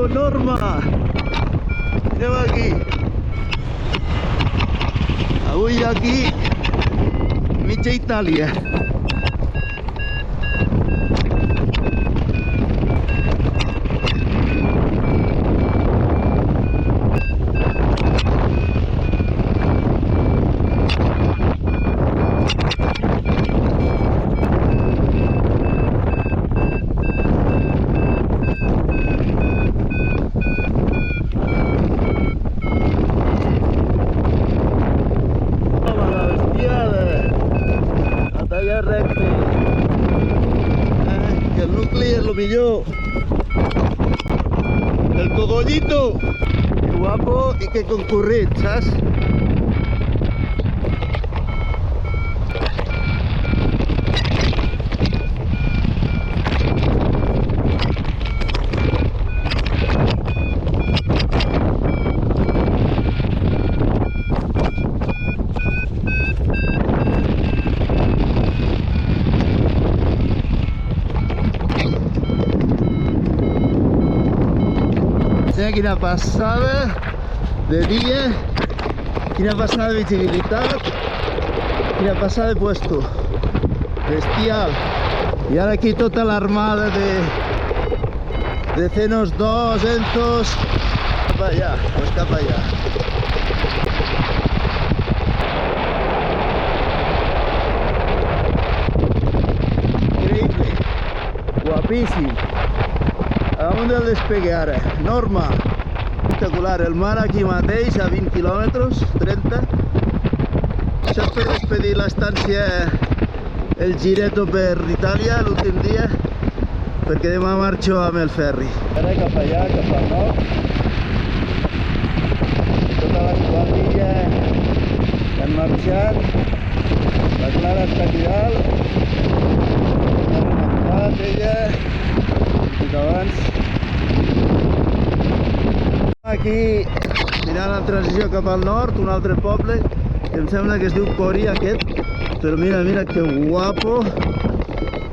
Norma! Mireu aquí. Avui aquí, mitja Itàlia. Recte. Que el nucli és el millor. El cogollito. Que guapo i que concurrit, saps? Quina passada de dia, quina passada de visibilitat, quina passada de puesto, bestial. I ara aquí tota l'armada de Cenos 2, Enzos, cap allà, pues cap allà. Increïble, guapíssim. Amunt del despegue ara, Norma, espectacular, el mar aquí mateix a 20 quilòmetres, 30. Això és per despedir l'estància, el giretto per Itàlia l'últim dia, perquè demà marxo amb el ferri. Ara cap allà, cap al nord, tota l'esquadrilla han marxat, la Clara està aquí dalt, ha remuntat ella, abans. Aquí mirant la transició cap al nord, un altre poble que em sembla que es diu Cori aquest, però mira, mira que guapo,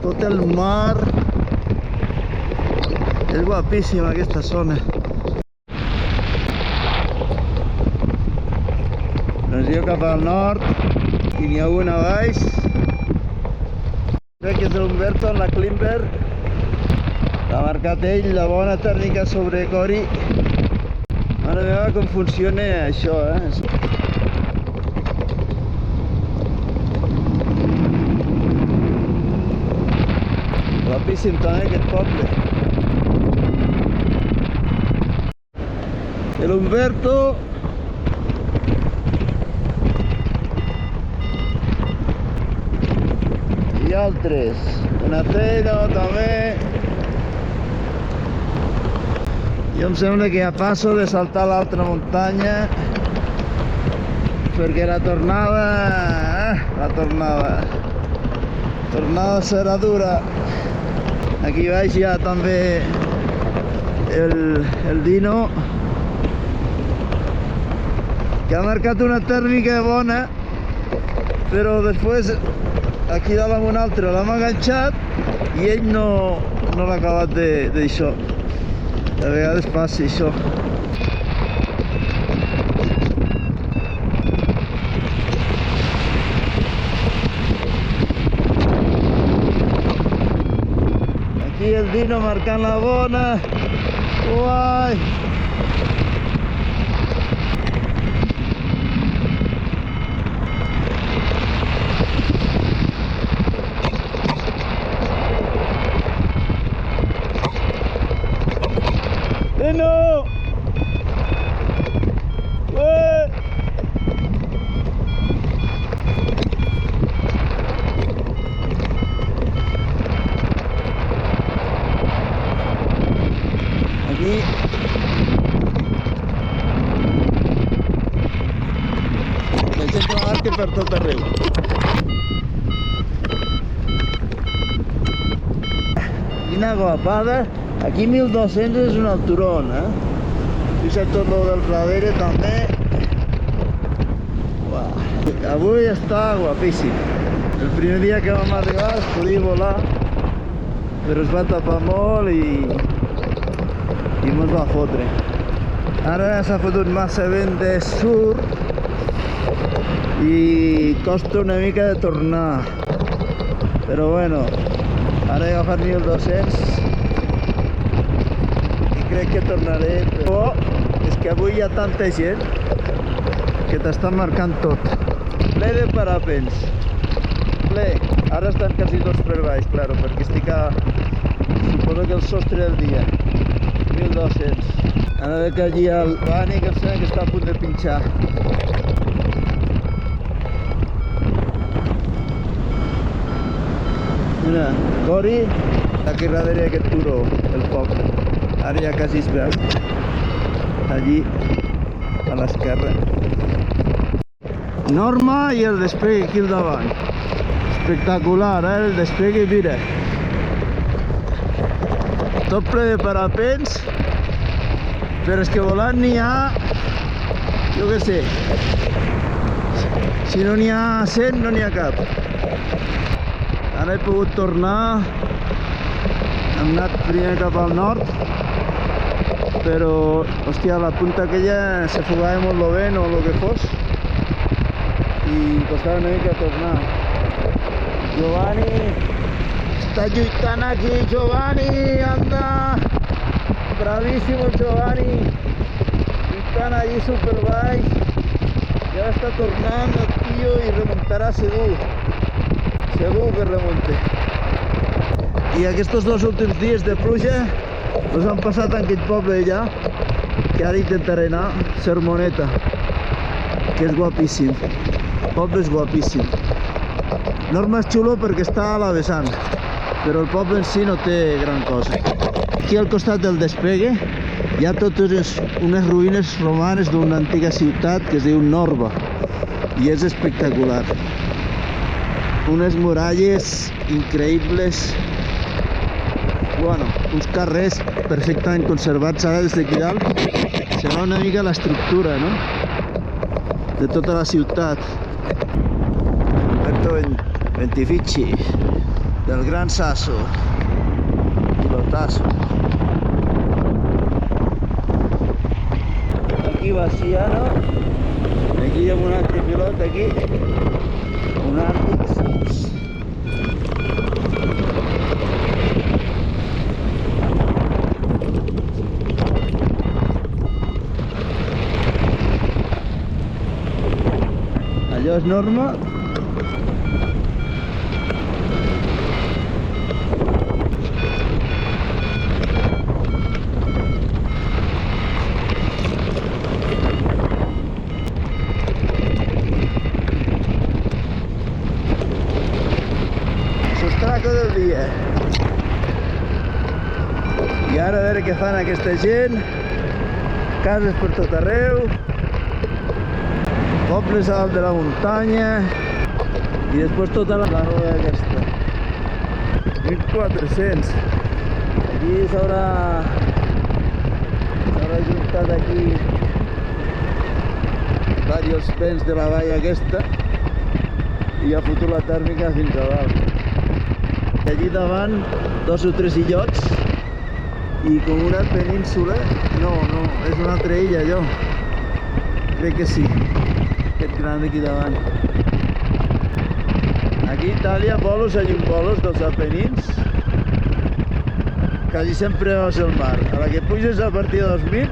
tot el mar, és guapíssima aquesta zona. Transició cap al nord i n'hi ha una a baix, crec que és l'Umberto en la Klimper. L'ha marcat ell, la bona tèrmica sobre Cori. Mare meva, com funciona això, Guapíssim també aquest poble. L'Umberto. I altres. Una Ceno també. Jo em sembla que ja passo de saltar l'altra muntanya perquè la tornada serà dura. Aquí baix hi ha també el Dino, que ha marcat una tèrmica bona, però després aquí dalt amb un altre l'hem enganxat i ell no l'ha acabat d'això. A vegades passa això. Aquí el Dino marcant la bona. Uai! No! Aquí la gent marca per tot arreu. Quina guapada! Aquí 1200 és un alturón, Fixa't tot lo del darrere també. Uau. Avui està guapíssim. El primer dia que vam arribar es podia volar, però es va tapar molt i i mos va fotre. Ara s'ha fotut massa vent de sur i costa una mica de tornar, però bueno, ara he agafat 1200 i crec que tornaré, però és que avui hi ha tanta gent que t'estan marcant tot, ple de parapents, ple. Ara estan quasi tots per baix, claro, perquè estic a, suposo que el sostre del dia, 1200. Ara veig allí el Bani, que em sembla que està a punt de pinxar. Mira, Cori, aquí darrere d'aquest turó, el poble. Ara ja quasi es veu. Allí, a l'esquerra. Norma i el despegue aquí al davant. Espectacular, el despegue, mira. Tot ple de parapents, però és que volant n'hi ha, jo què sé, si no n'hi ha 100 no n'hi ha cap. Ara he pogut tornar, hem anat primer cap al nord, però, hòstia, la punta aquella s'afogava molt lo vent o el que fos i costava una mica tornar. Giovanni està lluitant aquí, Giovanni, anda! Bravísimo Giovanni, lluitant allí super baix, i ara està tornant el tio i remuntarà segur. Segur que remonte. I aquests dos últims dies de pluja els han passat en aquell poble allà, que ara intentaré anar, Sermoneta, que és guapíssim. El poble és guapíssim. Norma és xulo perquè està a la vessant, però el poble en si no té gran cosa. Aquí al costat del despegue hi ha totes unes ruïnes romanes d'una antiga ciutat que es diu Norba i és espectacular. Unes muralles increïbles, bueno, uns carrers perfectament conservats. Ara des d'aquí dalt se veu una mica l'estructura, no?, de tota la ciutat. Alberto Ventifici, del Gran Sasso, pilotazo. Aquí Baciano, aquí hi ha un altre pilot, aquí, un Àrtic Saps. Allò és Norma. Sostraco del dia. I ara a veure què fan aquesta gent. Cases per tot arreu, pobles a dalt de la muntanya i després tota la roda aquesta. 1400. Aquí s'haurà ajuntat aquí diversos vents de la vall aquesta i ha fotut la tèrmica fins a dalt. I allí davant 2 o 3 illots i com una península, no, és una altra illa allò, crec que sí, aquest gran d'aquí davant. Aquí a Itàlia, bolos, hi ha bolos dels Apenins, quasi sempre veus el mar. A la que puges a partir de 2000,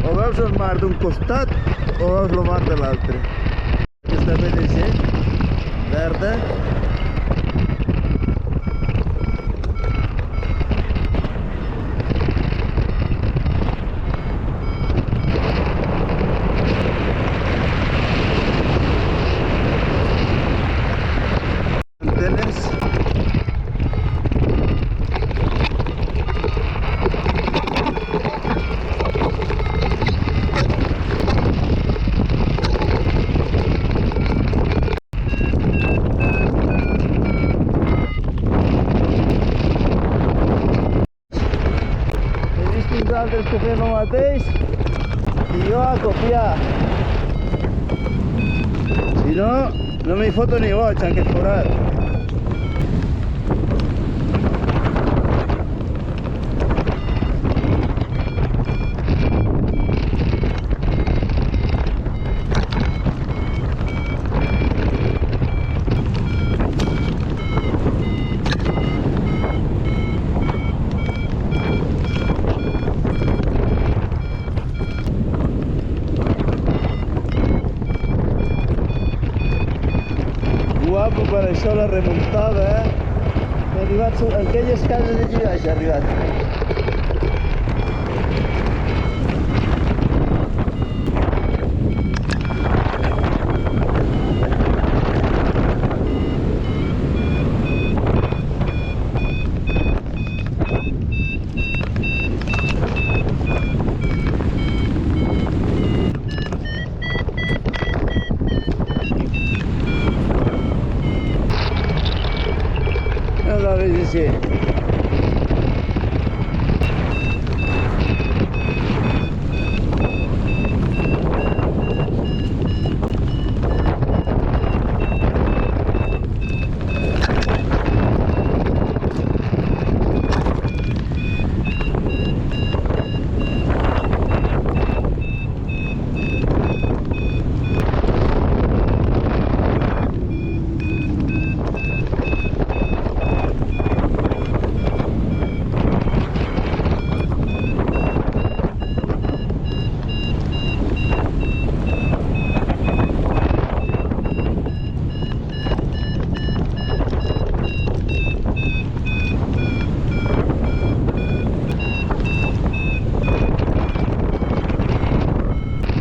o veus el mar d'un costat o veus el mar de l'altre. Aquesta PTC verda. Altres que fem el mateix i jo a copiar, si no, no m'hi foto ni boig en aquest forat. veure això, la remuntada, he arribat a aquelles cases allí baix, he arribat. A veure si...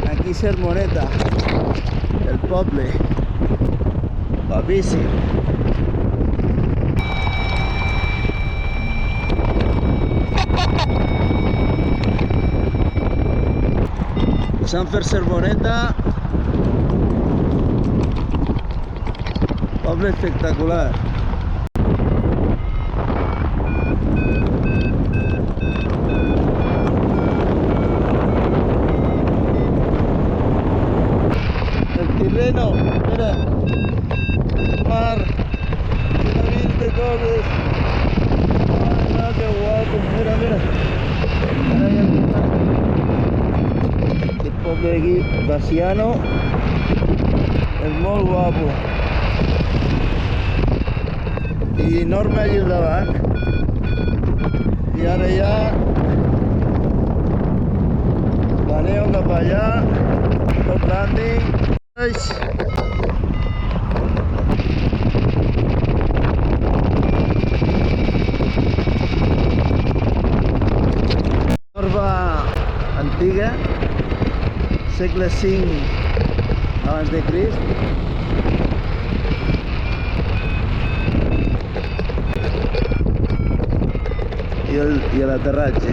Aquí Sermoneta, el poble, guapíssim. Passant per Sermoneta, poble espectacular. Terreno, mira, mar, mil de cosas. Ay, no, qué guapo, mira, mira. Aquest poble d'aquí, Baciano, és molt guapo. I enorme allí al davant. I ara ja planeo cap allà, top landing. Torba antiga, segle V abans de Crist. I l'aterratge.